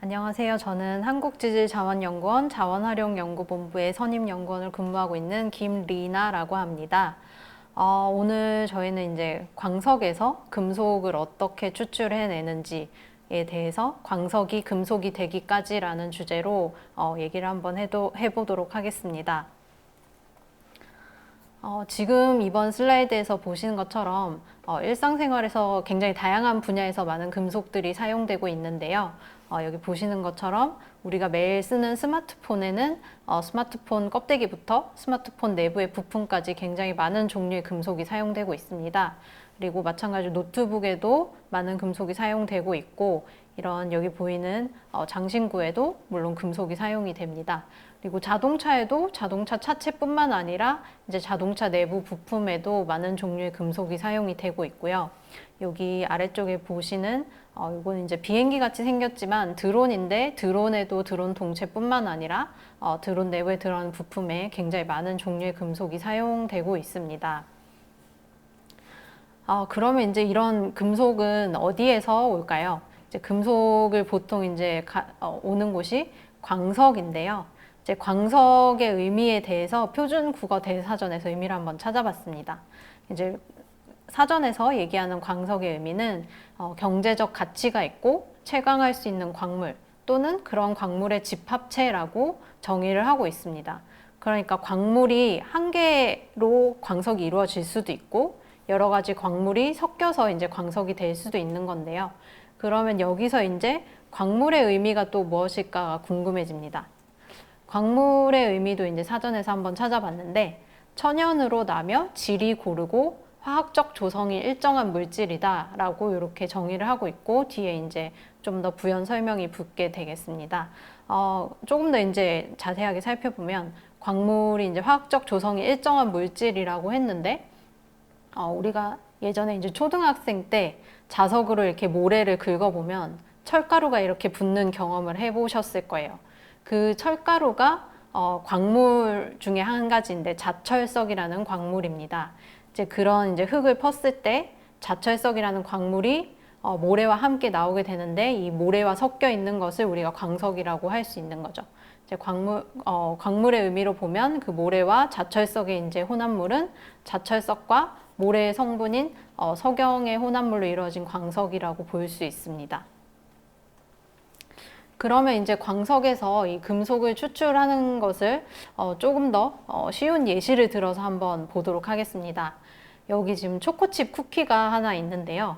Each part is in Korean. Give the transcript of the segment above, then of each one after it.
안녕하세요. 저는 한국지질자원연구원 자원활용연구본부의 선임연구원을 근무하고 있는 김리나라고 합니다. 오늘 저희는 이제 광석에서 금속을 어떻게 추출해내는지에 대해서 광석이 금속이 되기까지라는 주제로 얘기를 한번 해보도록 하겠습니다. 지금 이번 슬라이드에서 보시는 것처럼 일상생활에서 굉장히 다양한 분야에서 많은 금속들이 사용되고 있는데요. 여기 보시는 것처럼 우리가 매일 쓰는 스마트폰에는 스마트폰 껍데기부터 스마트폰 내부의 부품까지 굉장히 많은 종류의 금속이 사용되고 있습니다. 그리고 마찬가지로 노트북에도 많은 금속이 사용되고 있고, 이런 여기 보이는 장신구에도 물론 금속이 사용이 됩니다. 그리고 자동차에도 자동차 차체뿐만 아니라 이제 자동차 내부 부품에도 많은 종류의 금속이 사용이 되고 있고요. 여기 아래쪽에 보시는 이건 이제 비행기 같이 생겼지만 드론인데, 드론에도 드론 동체뿐만 아니라 드론 내부에 들어가는 부품에 굉장히 많은 종류의 금속이 사용되고 있습니다. 그러면 이제 이런 금속은 어디에서 올까요? 이제 금속을 보통 이제 오는 곳이 광석인데요. 이제 광석의 의미에 대해서 표준 국어 대사전에서 의미를 한번 찾아봤습니다. 이제 사전에서 얘기하는 광석의 의미는 경제적 가치가 있고 채광할 수 있는 광물 또는 그런 광물의 집합체라고 정의를 하고 있습니다. 그러니까 광물이 한 개로 광석이 이루어질 수도 있고 여러 가지 광물이 섞여서 이제 광석이 될 수도 있는 건데요. 그러면 여기서 이제 광물의 의미가 또 무엇일까 궁금해집니다. 광물의 의미도 이제 사전에서 한번 찾아봤는데, 천연으로 나며 질이 고르고 화학적 조성이 일정한 물질이다 라고 이렇게 정의를 하고 있고, 뒤에 이제 좀 더 부연 설명이 붙게 되겠습니다. 조금 더 이제 자세하게 살펴보면 광물이 이제 화학적 조성이 일정한 물질이라고 했는데, 우리가 예전에 이제 초등학생 때 자석으로 이렇게 모래를 긁어보면 철가루가 이렇게 붙는 경험을 해보셨을 거예요. 그 철가루가 광물 중에 한 가지인데 자철석이라는 광물입니다. 이제 그런 이제 흙을 펐을 때 자철석이라는 광물이 모래와 함께 나오게 되는데, 이 모래와 섞여 있는 것을 우리가 광석이라고 할 수 있는 거죠. 이제 광물의 의미로 보면 그 모래와 자철석의 이제 혼합물은 자철석과 모래의 성분인 석영의 혼합물로 이루어진 광석이라고 볼 수 있습니다. 그러면 이제 광석에서 이 금속을 추출하는 것을 조금 더 쉬운 예시를 들어서 한번 보도록 하겠습니다. 여기 지금 초코칩 쿠키가 하나 있는데요.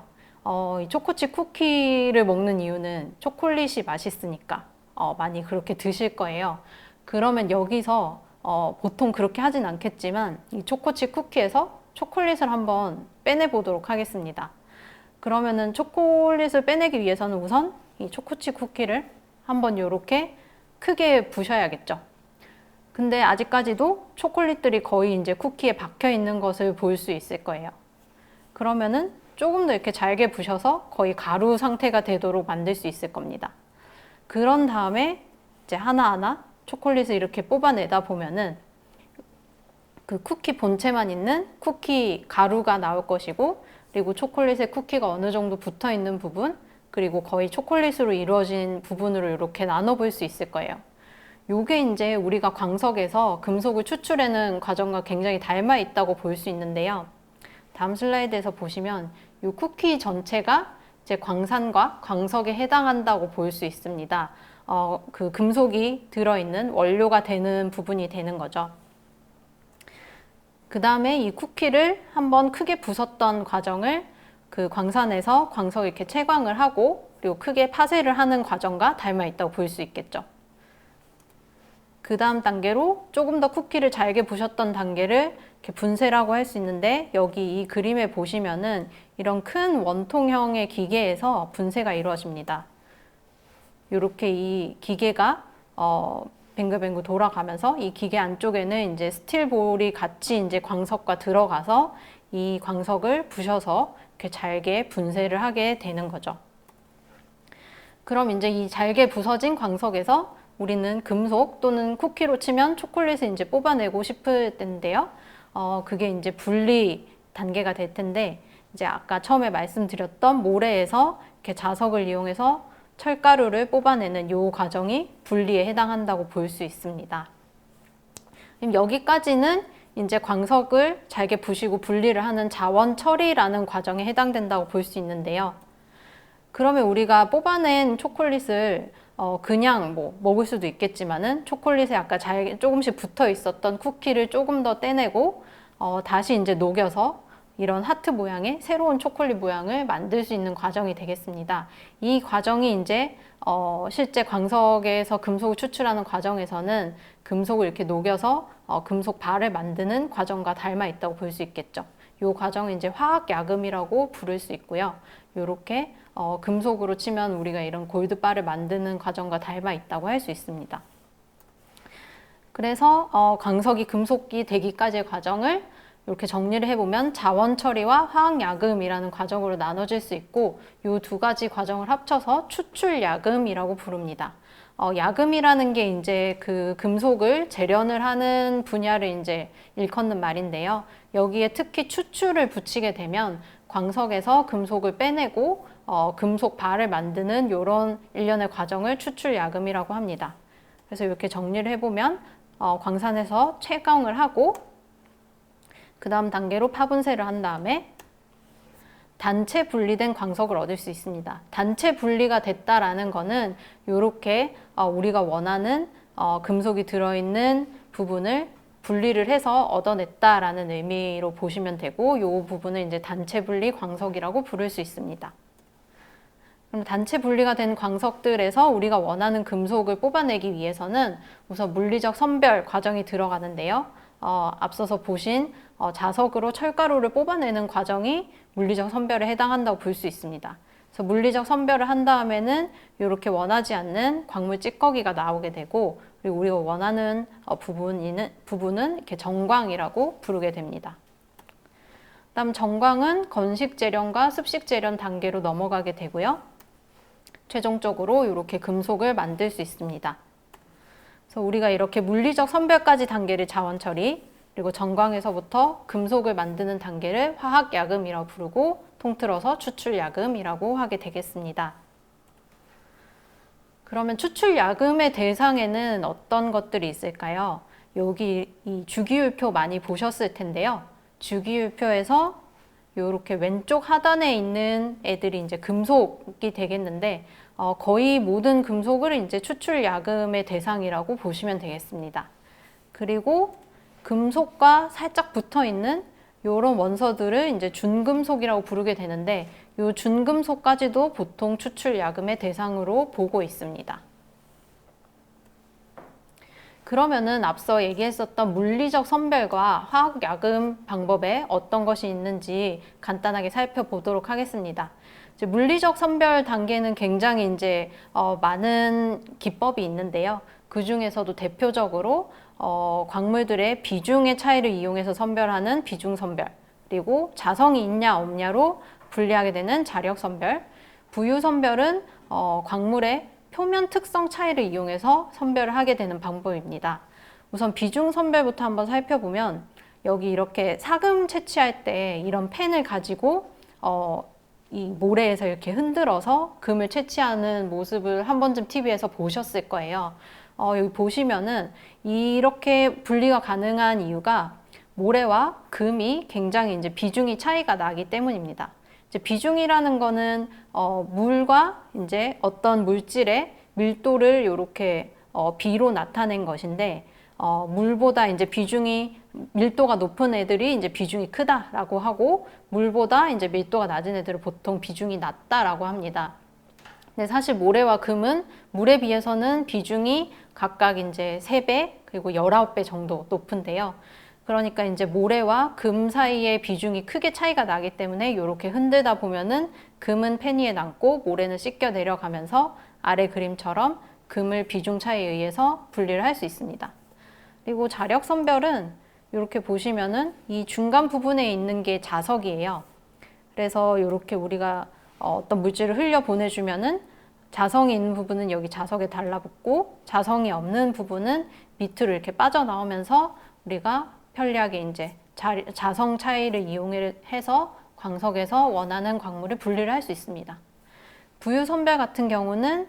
이 초코칩 쿠키를 먹는 이유는 초콜릿이 맛있으니까 많이 그렇게 드실 거예요. 그러면 여기서 보통 그렇게 하진 않겠지만 이 초코칩 쿠키에서 초콜릿을 한번 빼내 보도록 하겠습니다. 그러면은 초콜릿을 빼내기 위해서는 우선 이 초코칩 쿠키를 한번 이렇게 크게 부셔야겠죠. 근데 아직까지도 초콜릿들이 거의 이제 쿠키에 박혀 있는 것을 볼 수 있을 거예요. 그러면은 조금 더 이렇게 잘게 부셔서 거의 가루 상태가 되도록 만들 수 있을 겁니다. 그런 다음에 이제 하나하나 초콜릿을 이렇게 뽑아내다 보면은 그 쿠키 본체만 있는 쿠키 가루가 나올 것이고, 그리고 초콜릿에 쿠키가 어느 정도 붙어 있는 부분, 그리고 거의 초콜릿으로 이루어진 부분으로 이렇게 나눠볼 수 있을 거예요. 요게 이제 우리가 광석에서 금속을 추출하는 과정과 굉장히 닮아 있다고 볼 수 있는데요. 다음 슬라이드에서 보시면 이 쿠키 전체가 이제 광산과 광석에 해당한다고 볼 수 있습니다. 그 금속이 들어있는 원료가 되는 부분이 되는 거죠. 그 다음에 이 쿠키를 한번 크게 부쉈던 과정을 그 광산에서 광석을 이렇게 채광을 하고, 그리고 크게 파쇄를 하는 과정과 닮아 있다고 볼 수 있겠죠. 그 다음 단계로 조금 더 쿠키를 잘게 부셨던 단계를 이렇게 분쇄라고 할 수 있는데, 여기 이 그림에 보시면은 이런 큰 원통형의 기계에서 분쇄가 이루어집니다. 이렇게 이 기계가 뱅글뱅글 돌아가면서 이 기계 안쪽에는 이제 스틸볼이 같이 이제 광석과 들어가서 이 광석을 부셔서 이렇게 잘게 분쇄를 하게 되는 거죠. 그럼 이제 이 잘게 부서진 광석에서 우리는 금속 또는 쿠키로 치면 초콜릿을 이제 뽑아내고 싶을 텐데요. 그게 이제 분리 단계가 될 텐데, 이제 아까 처음에 말씀드렸던 모래에서 이렇게 자석을 이용해서 철가루를 뽑아내는 이 과정이 분리에 해당한다고 볼 수 있습니다. 여기까지는 이제 광석을 잘게 부시고 분리를 하는 자원 처리라는 과정에 해당된다고 볼 수 있는데요. 그러면 우리가 뽑아낸 초콜릿을 그냥 먹을 수도 있겠지만은 초콜릿에 아까 조금씩 붙어 있었던 쿠키를 조금 더 떼내고 다시 이제 녹여서 이런 하트 모양의 새로운 초콜릿 모양을 만들 수 있는 과정이 되겠습니다. 이 과정이 이제 실제 광석에서 금속을 추출하는 과정에서는 금속을 이렇게 녹여서 금속 발을 만드는 과정과 닮아 있다고 볼 수 있겠죠. 이 과정을 이제 화학 야금이라고 부를 수 있고요. 이렇게 금속으로 치면 우리가 이런 골드바를 만드는 과정과 닮아 있다고 할 수 있습니다. 그래서 광석이 금속이 되기까지의 과정을 이렇게 정리를 해보면 자원 처리와 화학 야금이라는 과정으로 나눠질 수 있고 이 두 가지 과정을 합쳐서 추출 야금이라고 부릅니다. 야금이라는 게 이제 그 금속을 재련을 하는 분야를 이제 일컫는 말인데요. 여기에 특히 추출을 붙이게 되면 광석에서 금속을 빼내고 금속 발을 만드는 이런 일련의 과정을 추출 야금이라고 합니다. 그래서 이렇게 정리를 해보면 광산에서 채광을 하고 그 다음 단계로 파분쇄를 한 다음에 단체 분리된 광석을 얻을 수 있습니다. 단체 분리가 됐다라는 거는 이렇게 우리가 원하는 금속이 들어있는 부분을 분리를 해서 얻어냈다라는 의미로 보시면 되고 이 부분을 이제 단체 분리 광석이라고 부를 수 있습니다. 그럼 단체 분리가 된 광석들에서 우리가 원하는 금속을 뽑아내기 위해서는 우선 물리적 선별 과정이 들어가는데요. 앞서서 보신 자석으로 철가루를 뽑아내는 과정이 물리적 선별에 해당한다고 볼 수 있습니다. 그래서 물리적 선별을 한 다음에는 이렇게 원하지 않는 광물 찌꺼기가 나오게 되고 그리고 우리가 원하는 부분은 이렇게 정광이라고 부르게 됩니다. 다음 정광은 건식 재련과 습식 재련 단계로 넘어가게 되고요. 최종적으로 이렇게 금속을 만들 수 있습니다. 그래서 우리가 이렇게 물리적 선별까지 단계를 자원 처리, 그리고 정광에서부터 금속을 만드는 단계를 화학 야금이라고 부르고 통틀어서 추출 야금이라고 하게 되겠습니다. 그러면 추출 야금의 대상에는 어떤 것들이 있을까요? 여기 이 주기율표 많이 보셨을 텐데요. 주기율표에서 이렇게 왼쪽 하단에 있는 애들이 이제 금속이 되겠는데 거의 모든 금속을 이제 추출 야금의 대상이라고 보시면 되겠습니다. 그리고 금속과 살짝 붙어 있는 이런 원소들을 이제 준금속이라고 부르게 되는데 이 준금속까지도 보통 추출 야금의 대상으로 보고 있습니다. 그러면은 앞서 얘기했었던 물리적 선별과 화학 야금 방법에 어떤 것이 있는지 간단하게 살펴보도록 하겠습니다. 이제 물리적 선별 단계는 굉장히 이제 많은 기법이 있는데요. 그 중에서도 대표적으로 광물들의 비중의 차이를 이용해서 선별하는 비중 선별, 그리고 자성이 있냐 없냐로 분리하게 되는 자력 선별, 부유 선별은 광물의 표면 특성 차이를 이용해서 선별을 하게 되는 방법입니다. 우선 비중 선별부터 한번 살펴보면 여기 이렇게 사금 채취할 때 이런 펜을 가지고 이 모래에서 이렇게 흔들어서 금을 채취하는 모습을 한 번쯤 TV에서 보셨을 거예요. 여기 보시면은 이렇게 분리가 가능한 이유가 모래와 금이 굉장히 이제 비중이 차이가 나기 때문입니다. 이제 비중이라는 거는 물과 이제 어떤 물질의 밀도를 이렇게 비로 나타낸 것인데 물보다 이제 밀도가 높은 애들이 이제 비중이 크다라고 하고 물보다 이제 밀도가 낮은 애들은 보통 비중이 낮다라고 합니다. 근데 사실 모래와 금은 물에 비해서는 비중이 각각 이제 3배 그리고 19배 정도 높은데요. 그러니까 이제 모래와 금 사이의 비중이 크게 차이가 나기 때문에 이렇게 흔들다 보면은 금은 펜 위에 남고 모래는 씻겨 내려가면서 아래 그림처럼 금을 비중 차이에 의해서 분리를 할 수 있습니다. 그리고 자력 선별은 이렇게 보시면은 이 중간 부분에 있는 게 자석이에요. 그래서 이렇게 우리가 어떤 물질을 흘려 보내주면은 자성이 있는 부분은 여기 자석에 달라붙고 자성이 없는 부분은 밑으로 이렇게 빠져나오면서 우리가 편리하게 이제 자성 차이를 이용해서 광석에서 원하는 광물을 분리를 할 수 있습니다. 부유 선별 같은 경우는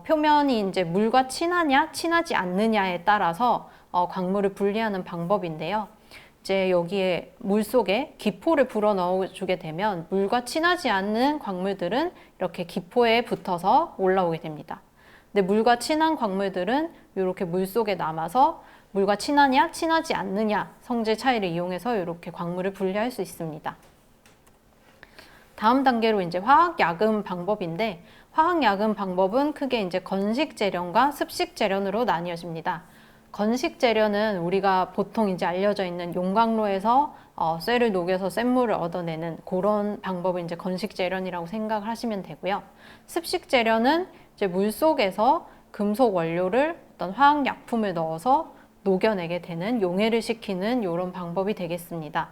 표면이 이제 물과 친하냐, 친하지 않느냐에 따라서 광물을 분리하는 방법인데요. 이제 여기에 물 속에 기포를 불어 넣어주게 되면 물과 친하지 않는 광물들은 이렇게 기포에 붙어서 올라오게 됩니다. 근데 물과 친한 광물들은 이렇게 물 속에 남아서 물과 친하냐, 친하지 않느냐 성질 차이를 이용해서 이렇게 광물을 분리할 수 있습니다. 다음 단계로 이제 화학 야금 방법인데, 화학 야금 방법은 크게 이제 건식 재련과 습식 재련으로 나뉘어집니다. 건식 재련은 우리가 보통 이제 알려져 있는 용광로에서 쇠를 녹여서 쇳물을 얻어내는 그런 방법을 이제 건식 재련이라고 생각을 하시면 되고요. 습식 재련은 이제 물 속에서 금속 원료를 어떤 화학 약품을 넣어서 녹여내게 되는, 용해를 시키는 이런 방법이 되겠습니다.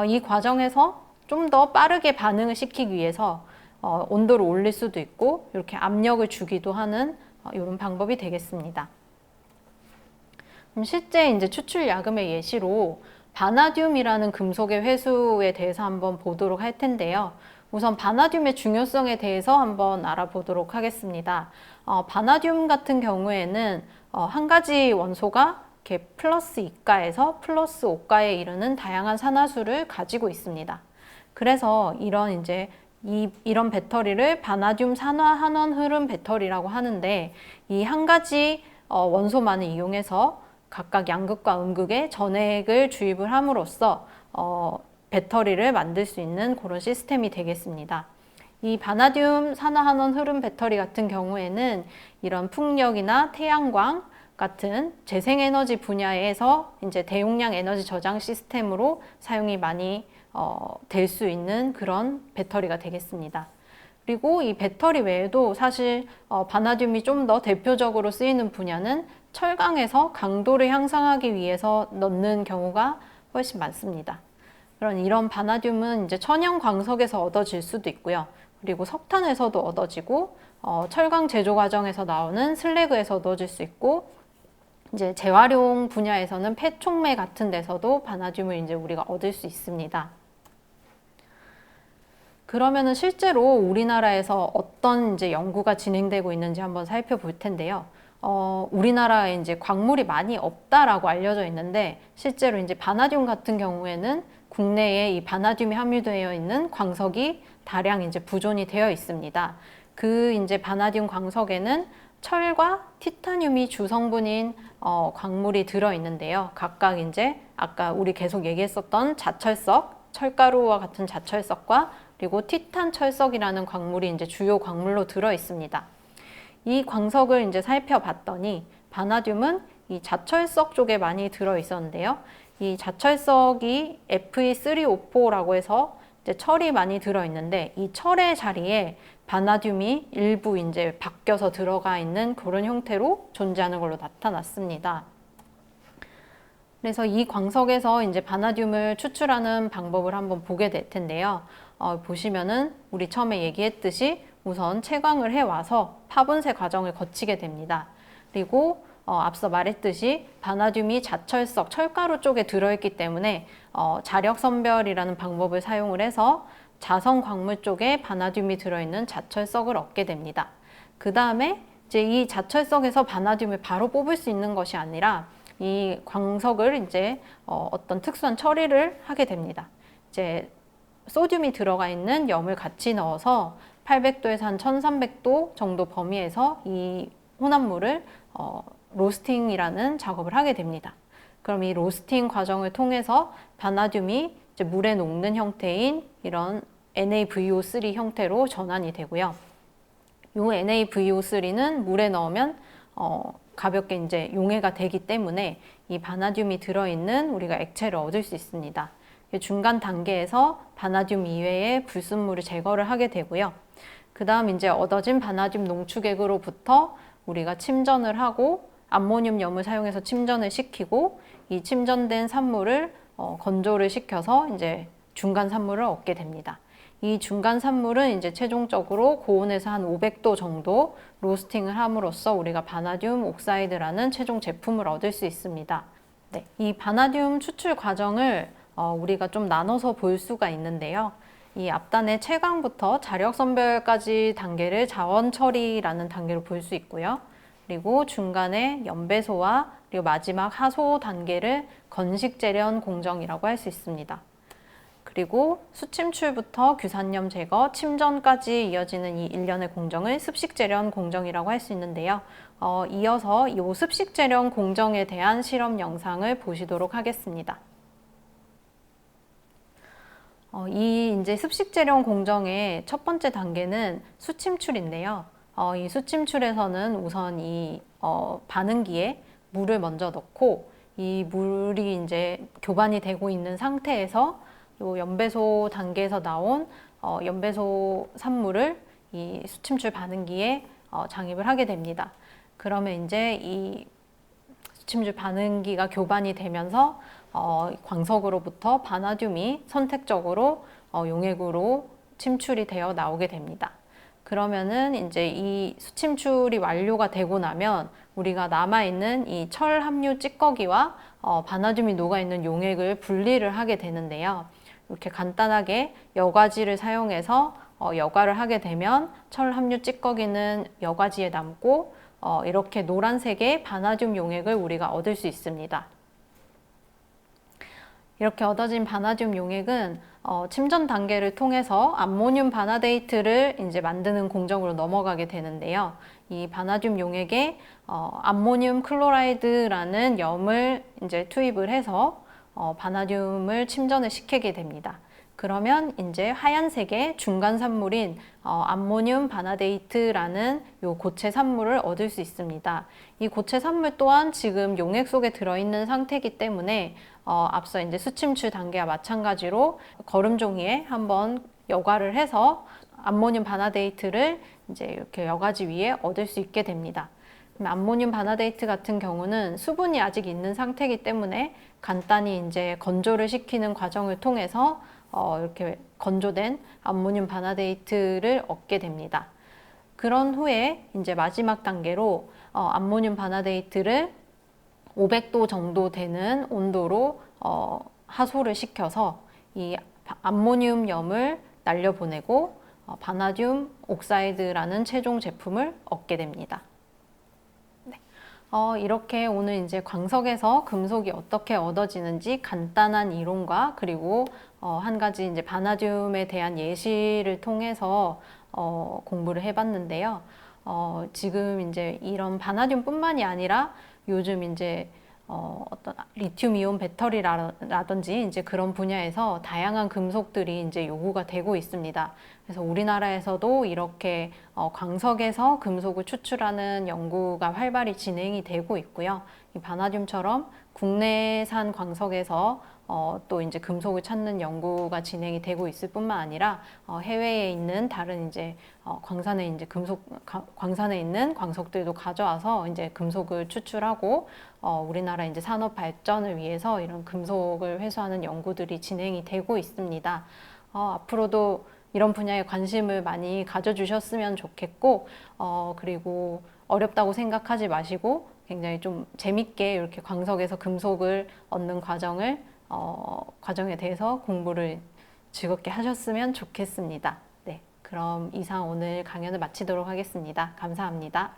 이 과정에서 좀 더 빠르게 반응을 시키기 위해서 온도를 올릴 수도 있고 이렇게 압력을 주기도 하는 이런 방법이 되겠습니다. 그럼 실제 이제 추출 야금의 예시로 바나듐이라는 금속의 회수에 대해서 한번 보도록 할 텐데요. 우선 바나듐의 중요성에 대해서 한번 알아보도록 하겠습니다. 바나듐 같은 경우에는 한 가지 원소가 이렇게 플러스 2가에서 플러스 5가에 이르는 다양한 산화수를 가지고 있습니다. 그래서 이런 배터리를 바나듐 산화 한원 흐름 배터리라고 하는데, 이 한 가지 원소만을 이용해서 각각 양극과 음극에 전액을 주입을 함으로써 배터리를 만들 수 있는 그런 시스템이 되겠습니다. 이 바나듐 산화 한원 흐름 배터리 같은 경우에는 이런 풍력이나 태양광 같은 재생에너지 분야에서 이제 대용량 에너지 저장 시스템으로 사용이 많이 될 수 있는 그런 배터리가 되겠습니다. 그리고 이 배터리 외에도 사실 바나듐이 좀 더 대표적으로 쓰이는 분야는 철강에서 강도를 향상하기 위해서 넣는 경우가 훨씬 많습니다. 이런 바나듐은 이제 천연 광석에서 얻어질 수도 있고요. 그리고 석탄에서도 얻어지고 철강 제조 과정에서 나오는 슬래그에서 얻어질 수 있고, 이제 재활용 분야에서는 폐촉매 같은 데서도 바나듐을 이제 우리가 얻을 수 있습니다. 그러면은 실제로 우리나라에서 어떤 이제 연구가 진행되고 있는지 한번 살펴볼 텐데요. 우리나라에 이제 광물이 많이 없다라고 알려져 있는데, 실제로 이제 바나듐 같은 경우에는 국내에 이 바나듐이 함유되어 있는 광석이 다량 이제 보존이 되어 있습니다. 그 이제 바나듐 광석에는 철과 티타늄이 주성분인 광물이 들어 있는데요. 각각 이제 아까 우리 계속 얘기했었던 자철석, 철가루와 같은 자철석과 그리고 티탄 철석이라는 광물이 이제 주요 광물로 들어 있습니다. 이 광석을 이제 살펴봤더니 바나듐은 이 자철석 쪽에 많이 들어 있었는데요. 이 자철석이 Fe3O4라고 해서 이제 철이 많이 들어 있는데, 이 철의 자리에 바나듐이 일부 이제 바뀌어서 들어가 있는 그런 형태로 존재하는 걸로 나타났습니다. 그래서 이 광석에서 이제 바나듐을 추출하는 방법을 한번 보게 될 텐데요. 보시면은 우리 처음에 얘기했듯이 우선 채광을 해와서 파분쇄 과정을 거치게 됩니다. 그리고 앞서 말했듯이 바나듐이 자철석, 철가루 쪽에 들어있기 때문에 자력 선별이라는 방법을 사용을 해서 자성 광물 쪽에 바나듐이 들어있는 자철석을 얻게 됩니다. 그 다음에 이제 이 자철석에서 바나듐을 바로 뽑을 수 있는 것이 아니라 이 광석을 이제 어떤 특수한 처리를 하게 됩니다. 이제 소듐이 들어가 있는 염을 같이 넣어서 800도에서 한 1300도 정도 범위에서 이 혼합물을 로스팅이라는 작업을 하게 됩니다. 그럼 이 로스팅 과정을 통해서 바나듐이 이제 물에 녹는 형태인 이런 NaVO3 형태로 전환이 되고요. 이 NaVO3는 물에 넣으면 가볍게 이제 용해가 되기 때문에 이 바나듐이 들어있는 우리가 액체를 얻을 수 있습니다. 중간 단계에서 바나듐 이외의 불순물을 제거를 하게 되고요. 그 다음 이제 얻어진 바나듐 농축액으로부터 우리가 침전을 하고 암모늄염을 사용해서 침전을 시키고, 이 침전된 산물을 건조를 시켜서 이제 중간 산물을 얻게 됩니다. 이 중간 산물은 이제 최종적으로 고온에서 한 500도 정도 로스팅을 함으로써 우리가 바나듐 옥사이드라는 최종 제품을 얻을 수 있습니다. 네, 이 바나듐 추출 과정을 우리가 좀 나눠서 볼 수가 있는데요. 이 앞단의 채광부터 자력 선별까지 단계를 자원 처리라는 단계로 볼 수 있고요. 그리고 중간에 연배소와 그리고 마지막 하소 단계를 건식 재련 공정이라고 할 수 있습니다. 그리고 수침출부터 규산염 제거, 침전까지 이어지는 이 일련의 공정을 습식 재련 공정이라고 할 수 있는데요. 이어서 이 습식 재련 공정에 대한 실험 영상을 보시도록 하겠습니다. 이 이제 습식 재련 공정의 첫 번째 단계는 수침출인데요. 이 수침출에서는 우선 이 반응기에 물을 먼저 넣고 이 물이 이제 교반이 되고 있는 상태에서 요 연배소 단계에서 나온 연배소 산물을 이 수침출 반응기에 장입을 하게 됩니다. 그러면 이제 이 수침출 반응기가 교반이 되면서 광석으로부터 바나듐이 선택적으로 용액으로 침출이 되어 나오게 됩니다. 그러면은 이제 이 수침출이 완료가 되고 나면 우리가 남아있는 이 철 함유 찌꺼기와 바나듐이 녹아있는 용액을 분리를 하게 되는데요. 이렇게 간단하게 여과지를 사용해서 여과를 하게 되면 철 함유 찌꺼기는 여과지에 남고 이렇게 노란색의 바나듐 용액을 우리가 얻을 수 있습니다. 이렇게 얻어진 바나듐 용액은 침전 단계를 통해서 암모늄 바나데이트를 이제 만드는 공정으로 넘어가게 되는데요. 이 바나듐 용액에 암모늄 클로라이드라는 염을 이제 투입을 해서 바나듐을 침전을 시키게 됩니다. 그러면 이제 하얀색의 중간 산물인 암모늄 바나데이트라는 요 고체 산물을 얻을 수 있습니다. 이 고체 산물 또한 지금 용액 속에 들어있는 상태이기 때문에 앞서 이제 수침출 단계와 마찬가지로 거름종이에 한번 여과를 해서 암모늄 바나데이트를 이제 이렇게 여과지 위에 얻을 수 있게 됩니다. 암모늄 바나데이트 같은 경우는 수분이 아직 있는 상태이기 때문에 간단히 이제 건조를 시키는 과정을 통해서 이렇게 건조된 암모늄 바나데이트를 얻게 됩니다. 그런 후에 이제 마지막 단계로 암모늄 바나데이트를 500도 정도 되는 온도로 하소를 시켜서 이 암모늄염을 날려보내고 바나듐 옥사이드라는 최종 제품을 얻게 됩니다. 이렇게 오늘 이제 광석에서 금속이 어떻게 얻어지는지 간단한 이론과 그리고 한 가지 이제 바나듐에 대한 예시를 통해서 공부를 해봤는데요. 지금 이제 이런 바나듐뿐만이 아니라 요즘 이제 어떤 리튬 이온 배터리라든지 이제 그런 분야에서 다양한 금속들이 이제 요구가 되고 있습니다. 그래서 우리나라에서도 이렇게 광석에서 금속을 추출하는 연구가 활발히 진행이 되고 있고요. 이 바나듐처럼 국내산 광석에서 또 이제 금속을 찾는 연구가 진행이 되고 있을 뿐만 아니라 해외에 있는 다른 이제 광산에 이제 광산에 있는 광석들도 가져와서 이제 금속을 추출하고 우리나라 이제 산업 발전을 위해서 이런 금속을 회수하는 연구들이 진행이 되고 있습니다. 앞으로도 이런 분야에 관심을 많이 가져주셨으면 좋겠고 그리고 어렵다고 생각하지 마시고 굉장히 좀 재밌게 이렇게 광석에서 금속을 얻는 과정에 대해서 공부를 즐겁게 하셨으면 좋겠습니다. 네, 그럼 이상 오늘 강연을 마치도록 하겠습니다. 감사합니다.